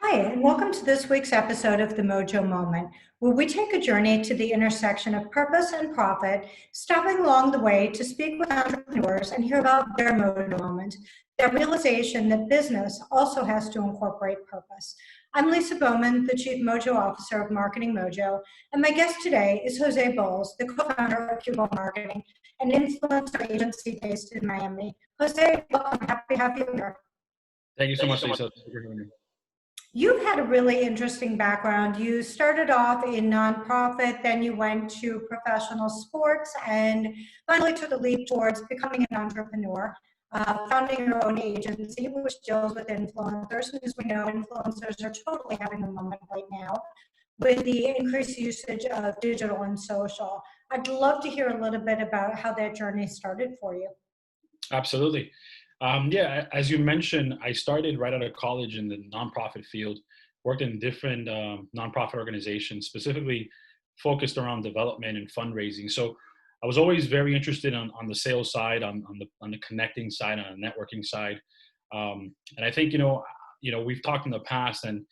Hi, and welcome to this week's episode of the Mojo Moment, where we take a journey to the intersection of purpose and profit, stopping along the way to speak with entrepreneurs and hear about their Mojo moment, their realization that business also has to incorporate purpose. I'm Lisa Bowman, the Chief Mojo Officer of Marketing Mojo, and my guest today is Jose Bowles, the co-founder of Cubo Marketing, an influencer agency based in Miami. Jose, welcome. Happy to have you here. Thank you so much, Lisa. Thank you for having me. You've had a really interesting background. You started off in nonprofit, then you went to professional sports, and finally took a leap towards becoming an entrepreneur, founding your own agency, which deals with influencers. And as we know, influencers are totally having a moment right now with the increased usage of digital and social. I'd love to hear a little bit about how that journey started for you. Absolutely. Yeah, as you mentioned, I started right out of college in the nonprofit field, worked in different nonprofit organizations, specifically focused around development and fundraising. So I was always very interested on the sales side, on the connecting side, on the networking side. And I think, we've talked in the past and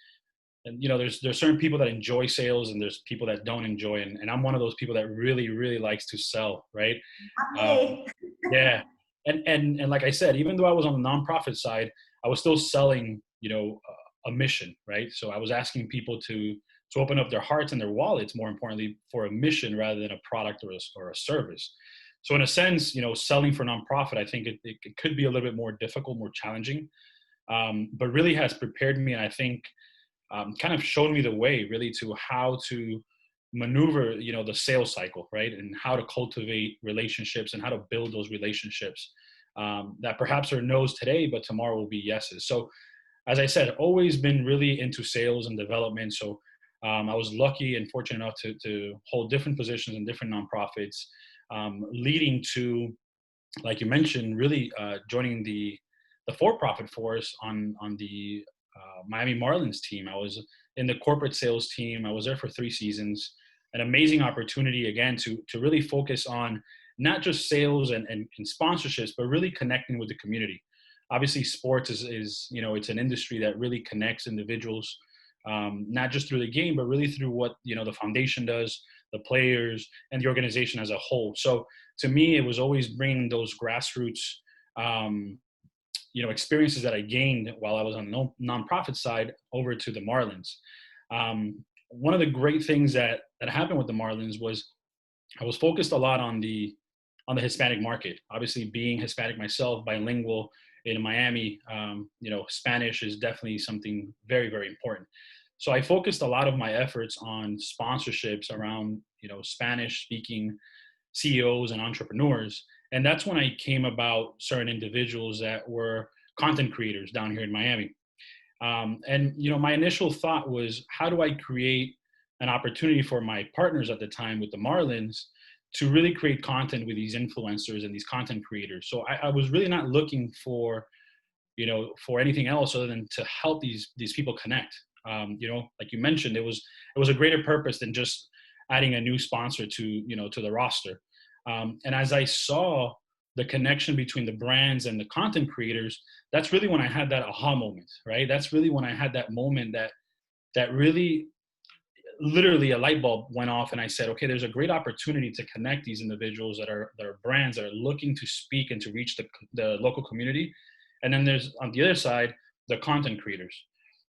there's certain people that enjoy sales and there's people that don't enjoy. And I'm one of those people that really, really likes to sell, right? Um, Hey. Yeah. And like I said, even though I was on the nonprofit side, I was still selling, a mission, right? So I was asking people to open up their hearts and their wallets, more importantly, for a mission rather than a product or a service. So in a sense, selling for nonprofit, I think it could be a little bit more difficult, more challenging, but really has prepared me, and I think kind of showed me the way really to how to maneuver the sales cycle, right, and how to cultivate relationships and how to build those relationships that perhaps are no's today but tomorrow will be yeses. So as I said, always been really into sales and development. So I was lucky and fortunate enough to hold different positions in different nonprofits, leading to, like you mentioned, really joining the for-profit force on the Miami Marlins team. I was in the corporate sales team. I was there for 3 seasons. An amazing opportunity again to really focus on not just sales and sponsorships, but really connecting with the community. Obviously, sports is it's an industry that really connects individuals, not just through the game, but really through what the foundation does, the players, and the organization as a whole. So to me, it was always bringing those grassroots experiences that I gained while I was on the nonprofit side over to the Marlins. One of the great things that happened with the Marlins was I was focused a lot on the Hispanic market. Obviously, being Hispanic myself, bilingual in Miami, Spanish is definitely something very, very important. So I focused a lot of my efforts on sponsorships around Spanish speaking CEOs and entrepreneurs. And that's when I came about certain individuals that were content creators down here in Miami. My initial thought was, how do I create an opportunity for my partners at the time with the Marlins to really create content with these influencers and these content creators? So I was really not looking for anything else other than to help these people connect. Like you mentioned, it was a greater purpose than just adding a new sponsor to the roster. And as I saw the connection between the brands and the content creators, that's really when I had that aha moment, right? That's really when I had that moment that really, literally a light bulb went off, and I said, okay, there's a great opportunity to connect these individuals that are brands that are looking to speak and to reach the local community. And then there's, on the other side, the content creators,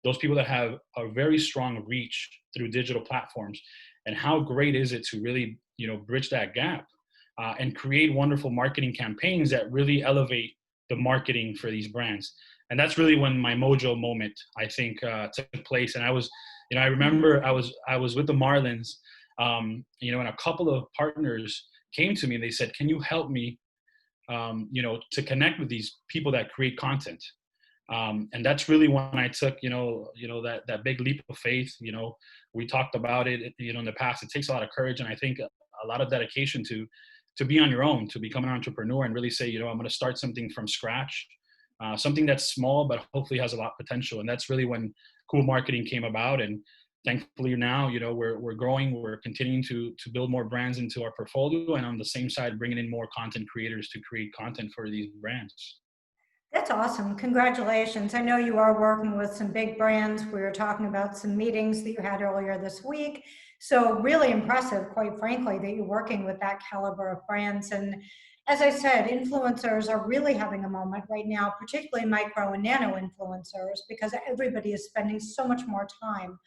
those people that have a very strong reach through digital platforms. And how great is it to really, bridge that gap and create wonderful marketing campaigns that really elevate the marketing for these brands. And that's really when my Mojo moment, I think, took place. And I remember I was with the Marlins, and a couple of partners came to me and they said, can you help me, to connect with these people that create content? And that's really when I took, that big leap of faith. We talked about it, in the past. It takes a lot of courage, and I think a lot of dedication to be on your own, to become an entrepreneur and really say, I'm going to start something from scratch, something that's small but hopefully has a lot of potential. And that's really when Cool Marketing came about. And thankfully now, we're growing, we're continuing to build more brands into our portfolio, and on the same side, bringing in more content creators to create content for these brands. That's awesome. Congratulations. I know you are working with some big brands. We were talking about some meetings that you had earlier this week. So really impressive, quite frankly, that you're working with that caliber of brands. And as I said, influencers are really having a moment right now, particularly micro and nano influencers, because everybody is spending so much more time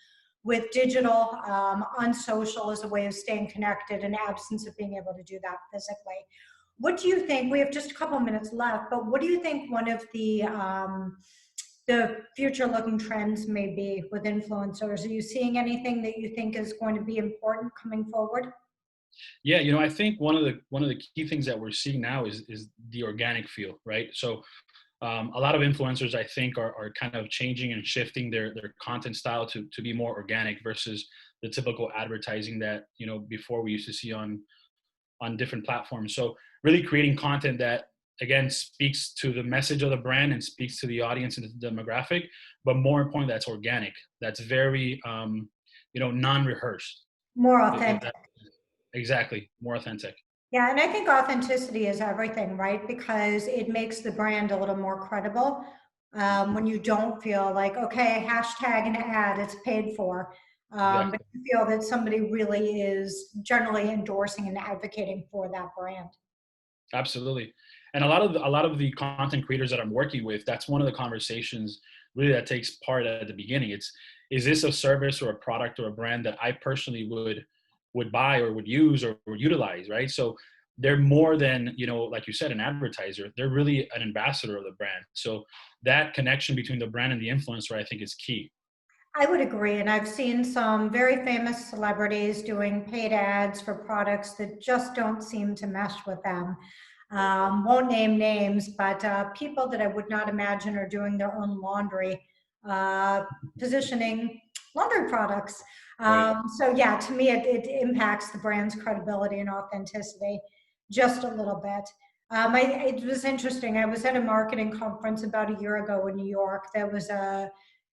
with digital, on social as a way of staying connected in absence of being able to do that physically. What do you think? We have just a couple minutes left, but what do you think one of the future-looking trends may be with influencers? Are you seeing anything that you think is going to be important coming forward? Yeah, I think one of the key things that we're seeing now is the organic feel, right? So a lot of influencers, I think, are kind of changing and shifting their content style to be more organic versus the typical advertising that before we used to see on different platforms. So really creating content that again speaks to the message of the brand and speaks to the audience and the demographic, but more importantly, that's organic. That's very non-rehearsed. More If authentic. that, exactly, more authentic. Yeah, and I think authenticity is everything, right? Because it makes the brand a little more credible when you don't feel like, okay, hashtag an ad, it's paid for. But Exactly. you feel that somebody really is generally endorsing and advocating for that brand. Absolutely. And a lot of the content creators that I'm working with, that's one of the conversations really that takes part at the beginning. It's, is this a service or a product or a brand that I personally would buy or would use or utilize, right? So they're more than, like you said, an advertiser. They're really an ambassador of the brand. So that connection between the brand and the influencer, I think, is key. I would agree, and I've seen some very famous celebrities doing paid ads for products that just don't seem to mesh with them. Won't name names, but people that I would not imagine are doing their own laundry, uh, positioning laundry products. Right. So yeah, to me, it impacts the brand's credibility and authenticity just a little bit. It was interesting. I was at a marketing conference about a year ago in New York. There was a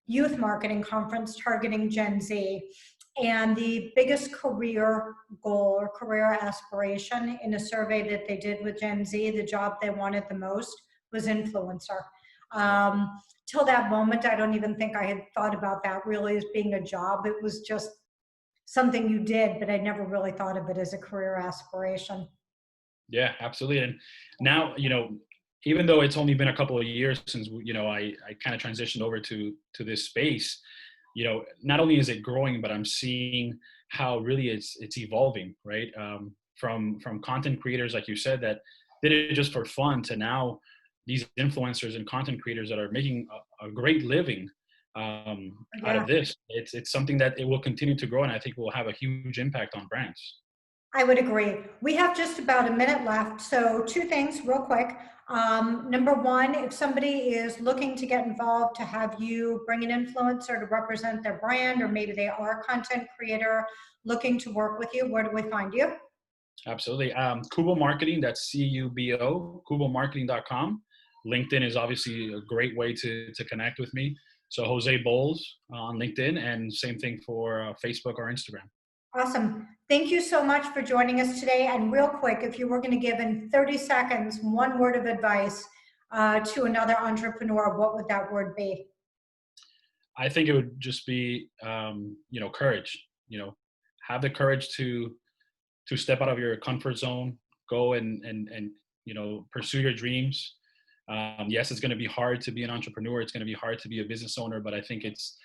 youth marketing conference targeting Gen Z. And the biggest career goal or career aspiration in a survey that they did with Gen Z, the job they wanted the most was influencer. Right. Till that moment, I don't even think I had thought about that really as being a job. It was just something you did, but I never really thought of it as a career aspiration. Yeah, absolutely. And now, even though it's only been a couple of years since I kind of transitioned over to this space, not only is it growing, but I'm seeing how really it's evolving, right? From content creators, like you said, that did it just for fun, to now these influencers and content creators that are making a great living out Yeah. of this. It's something that it will continue to grow, and I think will have a huge impact on brands. I would agree. We have just about a minute left. So two things real quick. Number one, if somebody is looking to get involved, to have you bring an influencer to represent their brand, or maybe they are a content creator looking to work with you, where do we find you? Absolutely. Cubo Marketing, that's Cubo, cubomarketing.com. LinkedIn is obviously a great way to connect with me. So Jose Bowles on LinkedIn, and same thing for Facebook or Instagram. Awesome. Thank you so much for joining us today. And real quick, if you were going to give in 30 seconds one word of advice to another entrepreneur, what would that word be? I think it would just be, courage. Have the courage to step out of your comfort zone, go and pursue your dreams. Yes, it's going to be hard to be an entrepreneur. It's going to be hard to be a business owner, but I think it's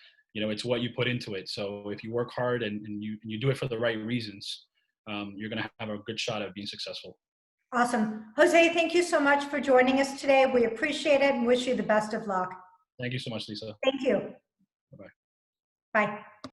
what you put into it. So if you work hard and you do it for the right reasons, you're going to have a good shot at being successful. Awesome. Jose, thank you so much for joining us today. We appreciate it and wish you the best of luck. Thank you so much, Lisa. Thank you. Bye bye. Bye.